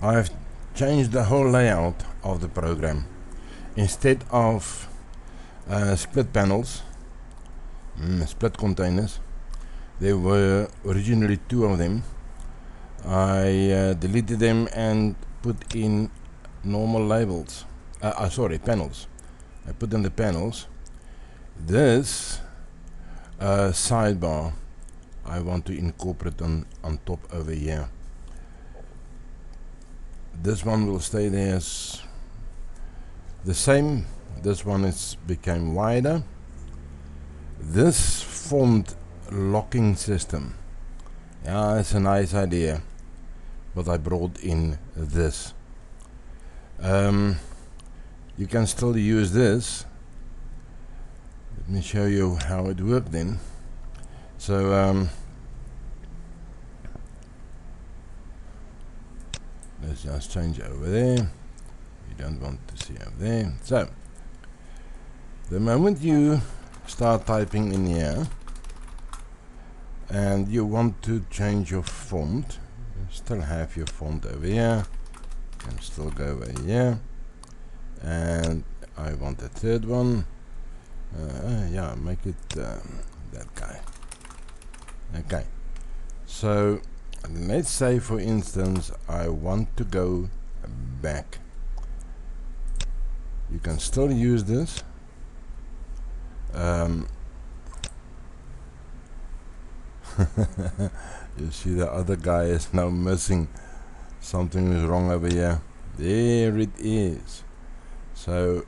I've changed the whole layout of the program. Instead of split panels, split containers, there were originally 2 of them. I deleted them and put in normal labels. Panels. I put in the panels. This sidebar I want to incorporate on top over here. This one will stay there as the same. This one is became wider. This font locking system, yeah, it's a nice idea, but I brought in this. You can still use this. Let me show you how it worked then. So let's just change over there. We don't want to see over there. So the moment you start typing in here and you want to change your font, you still have your font over here, you can still go over here, and I want a third one. Yeah, make it that guy. Okay, so let's say for instance I want to go back. You can still use this. You see the other guy is now missing. Something is wrong over here. There it is. So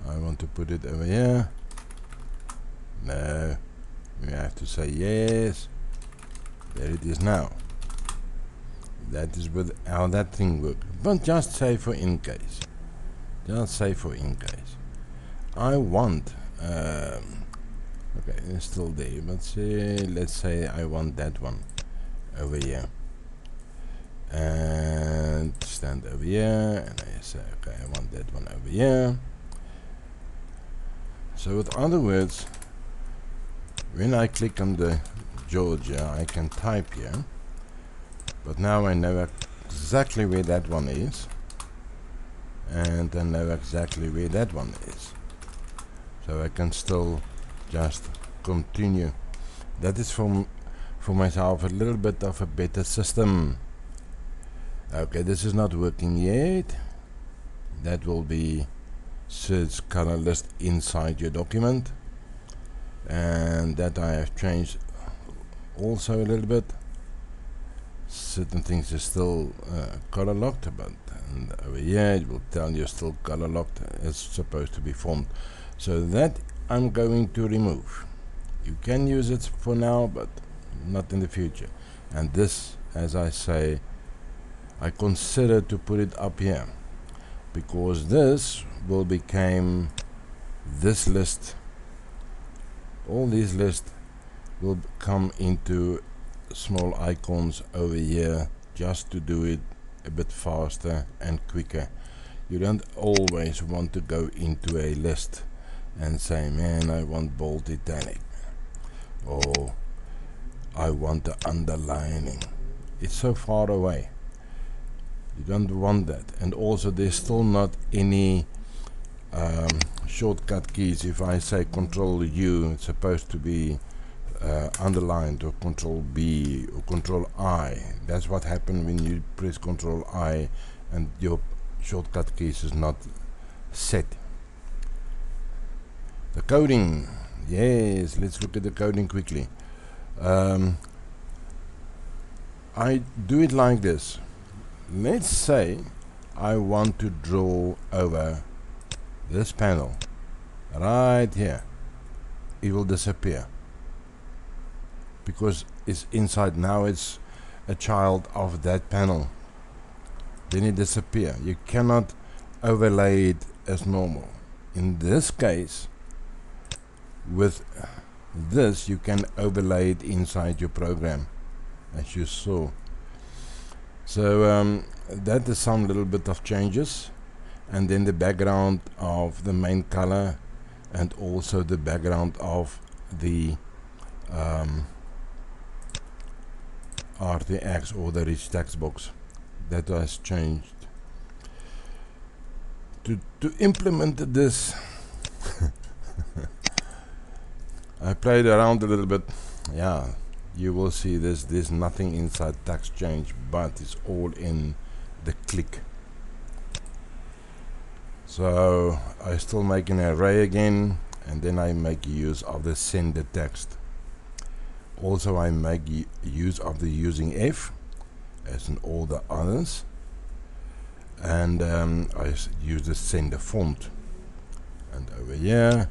I want to put it over here. No, we have to say yes. There it is now. That is how that thing works. But just say for in case. Just say for in case. I want okay, it's still there, but let's say I want that one over here and stand over here, and I say okay, I want that one over here. So with other words, when I click on the Georgia, I can type here, but now I know exactly where that one is, and I know exactly where that one is. So I can still just continue. That is for myself a little bit of a better system. Okay, this is not working yet. That will be search color list inside your document, and that I have changed also a little bit. Certain things are still color locked, but over here it will tell you still color locked. It's supposed to be formed. So that I'm going to remove. You can use it for now, but not in the future. And this, as I say, I consider to put it up here, because this will become this list. All these lists will come into small icons over here, just to do it a bit faster and quicker. You don't always want to go into a list and say, man, I want bold italic, or I want the underlining. It's so far away. You don't want that. And also there's still not any shortcut keys. If I say Control U, it's supposed to be underlined, or Control B or Control I. That's what happens when you press Control I and your shortcut keys is not set. The coding, yes, let's look at the coding quickly. I do it like this. Let's say I want to draw over this panel right here. It will disappear because it's inside. Now it's a child of that panel. Then it disappears. You cannot overlay it as normal. In this case, with this you can overlay it inside your program, as you saw. So that is some little bit of changes, and then the background of the main color, and also the background of the RTX or the rich text box. That has changed. To implement this, I played around a little bit. Yeah, you will see there's nothing inside text change, but it's all in the click. So I still make an array again, and then I make use of the sender text. Also I make use of the using F as in all the others, and I use the sender font, and over here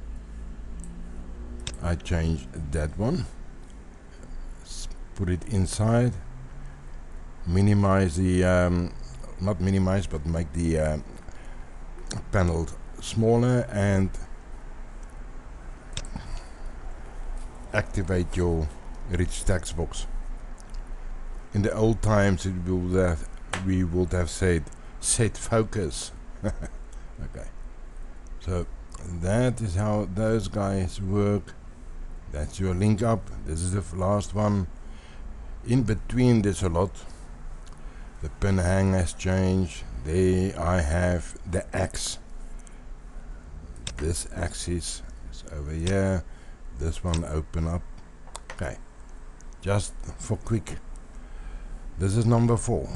I change that one, put it inside, minimize the not minimize but make the panel smaller, and activate your rich text box. In the old times we would have said set focus. Okay, so that is how those guys work. That's your link up. This is the last one. In between there's a lot. The pin hang has changed. There I have the X. This axis is over here. This one open up. Okay, just for quick. This is number 4.